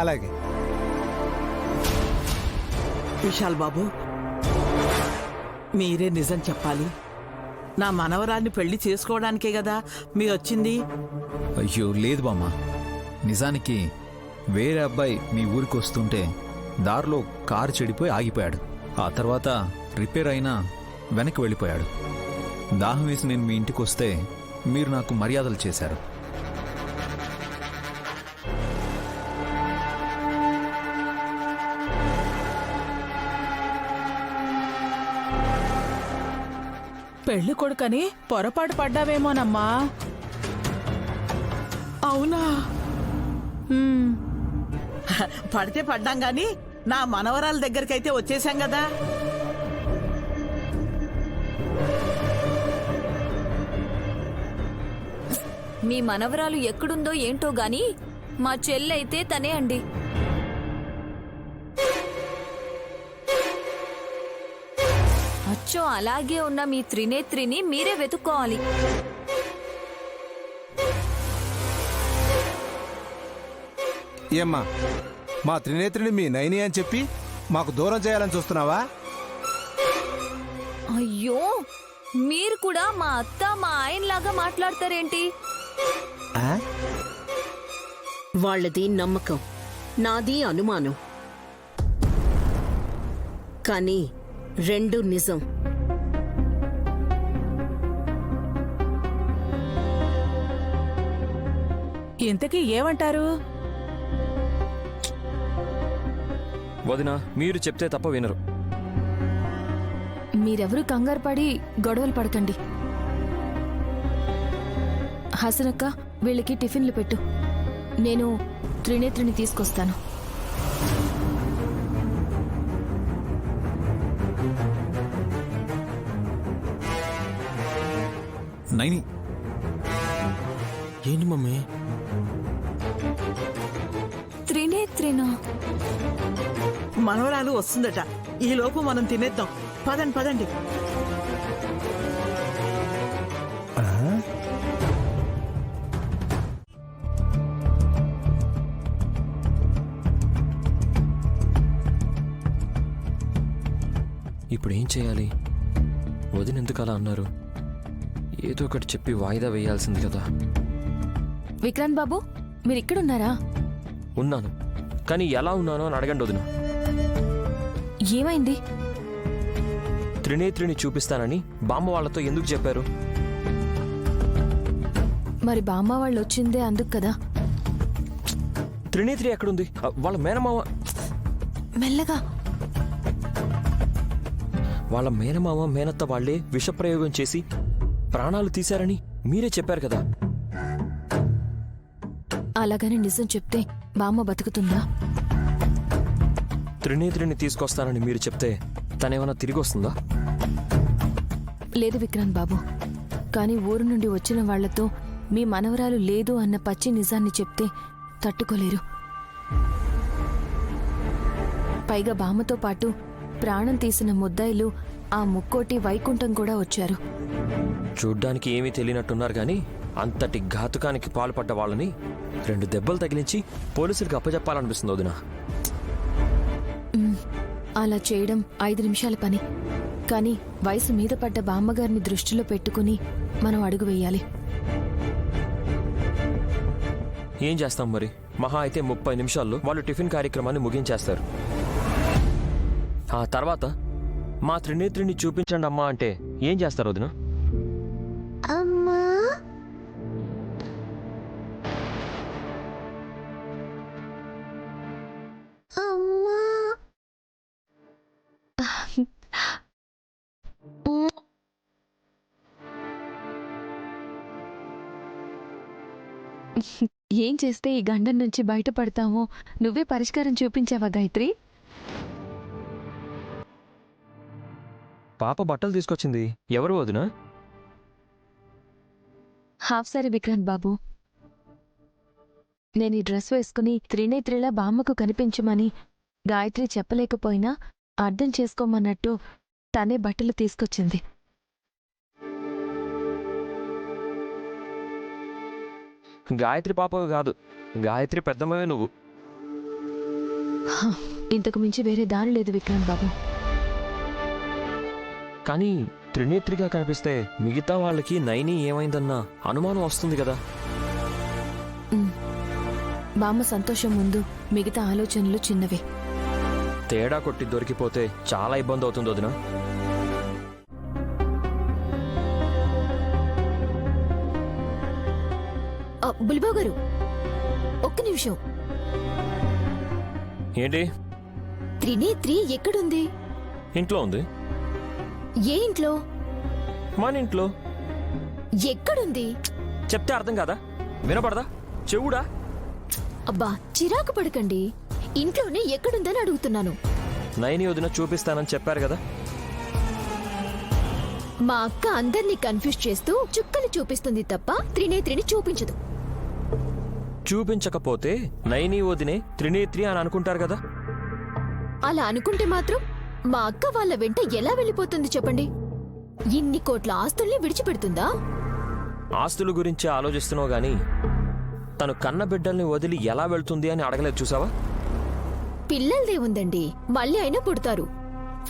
అలాగే. విశాల్ బాబు, మీరే నిజం చెప్పాలి. నా మనవరాల్ని పెళ్లి చేసుకోవడానికే కదా మీ వచ్చింది. అయ్యో లేదు బామ్మ, నిజానికి వేరే అబ్బాయి మీ ఊరికి వస్తుంటే దారిలో కారు చెడిపోయి ఆగిపోయాడు. ఆ తర్వాత రిపేర్ అయినా వెనక్కి వెళ్ళిపోయాడు. దాహం వేసి నేను మీ ఇంటికి వస్తే మీరు నాకు మర్యాదలు చేశారు. పెళ్లి కొడుకని పొరపాటు పడ్డావేమోనమ్మా. అవునా? పడితే పడ్డాం గాని నా మనవరాల దగ్గరికైతే వచ్చేసాం కదా. మీ మనవరాలు ఎక్కడుందో ఏంటో గాని మా చెల్లైతే తనే అండి. అచ్చో అలాగే ఉన్న మీ త్రినేత్రిని మీరే వెతుక్కోవాలి. ఏమ్మా, మా త్రినేత్రిని మీ నైని అని చెప్పి మాకు దూరం చేయాలని చూస్తున్నావా? అయ్యో, మీరు కూడా మా అత్త మా ఆయనలాగా మాట్లాడతారేంటి? వాళ్ళది నమ్మకం, నాది అనుమానం. కానీ రెండు నిజం. ఇంతకీ ఏమంటారు? వదినా, మీరు చెప్తే తప్ప వినరు. మీరెవరు కంగారు పడి గొడవలు పడకండి. హసనక్క, వీళ్ళకి టిఫిన్లు పెట్టు. నేను త్రినేత్రిని తీసుకొస్తాను. నైని, ఏంటి మమ్మీ? త్రినేత్రినా? మనవరాలు వస్తుందట. ఈ లోపు మనం తినేద్దాం. పదండి పదండి. ఇప్పుడు ఏం చేయాలి? వదిన ఎందుకు అలా అన్నారు? ఏదో ఒకటి చెప్పి వాయిదా వేయాల్సింది కదా. విక్రాంత్ బాబు, మీరిక్కడున్నారా? ఉన్నాను, కానీ ఎలా ఉన్నానో అని అడగండి వదిన. ఏమైంది? త్రినేత్రిని చూపిస్తానని బామ్మ వాళ్ళతో ఎందుకు చెప్పారు? మరి బామ్మ వాళ్ళు వచ్చిందే అందుకు కదా. త్రినేత్రి ఎక్కడుంది? వాళ్ళ మేనమామ. మెల్లగా. వాళ్ళ మేనమామ మేనత్త వాళ్లే విషప్రయోగం చేసి ప్రాణాలు తీశారని మీరే చెప్పారు కదా. అలాగని నిజం చెప్తే బామ్మ బతుకుతుందా? త్రినేత్రిని తీసుకొస్తానని మీరు చెప్తే తనేమన్నా తిరిగి వస్తుందా? లేదు విక్రాంత్ బాబు, కానీ ఊరు నుండి వచ్చిన వాళ్లతో మీ మనవరాలు లేదు అన్న పచ్చి నిజాన్ని చెప్తే తట్టుకోలేరు. పైగా బామ్మతో పాటు ప్రాణం తీసిన ముద్దాయిలు ఆ ముక్కోటి వైకుంఠం కూడా వచ్చారు. చూడ్డానికి ఏమీ తెలియనట్టున్నారు గాని అంతటి ఘాతుకానికి పాల్పడ్డ వాళ్ళని 2 దెబ్బలు తగిలించి పోలీసులకు అప్పచెప్పాలనిపిస్తుంది వదినా. అలా చేయడం 5 నిమిషాల పని. కానీ వయసు మీద పడ్డ బామ్మగారిని దృష్టిలో పెట్టుకుని మనం అడుగు వేయాలి. ఏం చేస్తాం మరి? మహా అయితే 30 నిమిషాల్లో వాళ్ళు టిఫిన్ కార్యక్రమాన్ని ముగించేస్తారు. ఆ తర్వాత మా త్రినేత్రిని చూపించండి అమ్మా అంటే ఏం చేస్తారు వదినా? అమ్మా, అమ్మా. ఏం చేస్తే ఈ గండం నుంచి బయటపడతామో నువ్వే పరిష్కారం చూపించావా గాయత్రి? పాప బట్టలు తీసుకొచ్చింది. ఎవరు వదినా? హాఫ్ సారీ విక్రాంత్ బాబు. నేను ఈ డ్రెస్ వేసుకుని త్రినేత్రిలా బామ్మకు కనిపించమని గాయత్రి చెప్పలేకపోయినా అర్థం చేసుకోమన్నట్టు తనే బట్టలు తీసుకొచ్చింది. గాయత్రి పాప కాదు, గాయత్రి పెద్దమ్మవే నువ్వు. హ, ఇంతకు మించి వేరే దారి లేదు విక్రాంత్ బాబు. కానీ త్రినేత్రిగా కనిపిస్తే మిగతా వాళ్ళకి నైని ఏమైందన్న అనుమానం వస్తుంది కదా. బామ్మ సంతోషం ముందు మిగతా ఆలోచనలు చిన్నవే. తేడా కొట్టి దొరికిపోతే చాలా ఇబ్బంది అవుతుంది వదినా. బులిబాబు గారు, ఒక్క నిమిషం. ఏంటి? త్రినేత్రి ఎక్కడుంది? ఇంట్లో ఉంది. ఏ ఇంట్లో? మన ఇంట్లో. ఎక్కడుంది? చెప్తే అర్థం కాదా? వినపడదా? చెవుడా? అబ్బా, చిరాకు పడకండి. ఇంట్లోనే ఎక్కడుందని అడుగుతున్నాను. నైని వదిన చూపిస్తానని చెప్పారు కదా. మా అక్క అందర్నీ కన్ఫ్యూజ్ చేస్తూ చుక్కలు చూపిస్తుంది తప్ప త్రినేత్రిని చూపించదు. చూపించకపోతే నైని వదినే త్రినేత్రి అని అనుకుంటారు కదా. అలా అనుకుంటే మాత్రం మా అక్క వాళ్ళ వెంట ఎలా వెళ్ళిపోతుంది చెప్పండి? ఇన్ని కోట్ల ఆస్తుల్ని విడిచిపెడుతుందా? ఆస్తుల గురించి ఆలోచిస్తున్నావు గాని తను కన్న బిడ్డల్ని వదిలి ఎలా వెళ్తుంది అని అడగలేదు చూసావా? పిల్లలదే ఉందండి, మళ్ళీ అయినా పుడతారు.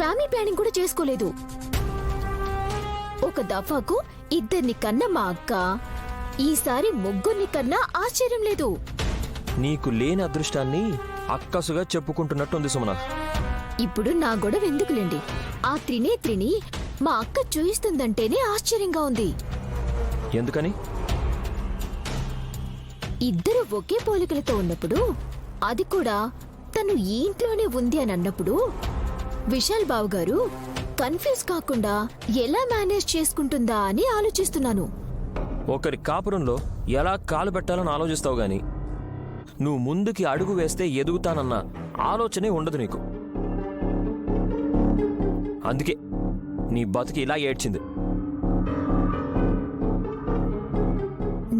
ఫ్యామిలీ ప్లానింగ్ కూడా చేసుకోలేదు. ఒక దఫాకు 2 కన్న మా అక్క ఈసారి 3 కన్నా ఆశ్చర్యం లేదు. నీకు లేని అదృష్టాన్ని అక్కసుగా చెప్పుకుంటున్నట్టుంది సుమన. ఇప్పుడు నా గొడవ ఎందుకులేండి. ఆ త్రినేత్రిని మా అక్క చూయిస్తుందంటేనే ఆశ్చర్యంగా ఉంది. ఎందుకని? ఇద్దరు ఒకే పోలికలతో ఉన్నప్పుడు, అది కూడా తను ఈ ఇంట్లోనే ఉంది అని అన్నప్పుడు విశాల్ బాబు గారు కన్ఫ్యూజ్ కాకుండా ఎలా మేనేజ్ చేసుకుంటుందా అని ఆలోచిస్తున్నాను. ఒకరి కాపురంలో ఎలా కాలు పెట్టాలని ఆలోచిస్తావు గాని నువ్వు ముందుకి అడుగు వేస్తే ఎదుగుతానన్న ఆలోచనే ఉండదు నీకు. అందుకే నీ బతుకి ఇలా ఏడ్చింది.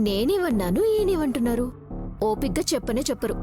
నేనేమన్నాను, ఈయనేమంటున్నారు? ఓపిగ్గా చెప్పనే చెప్పరు.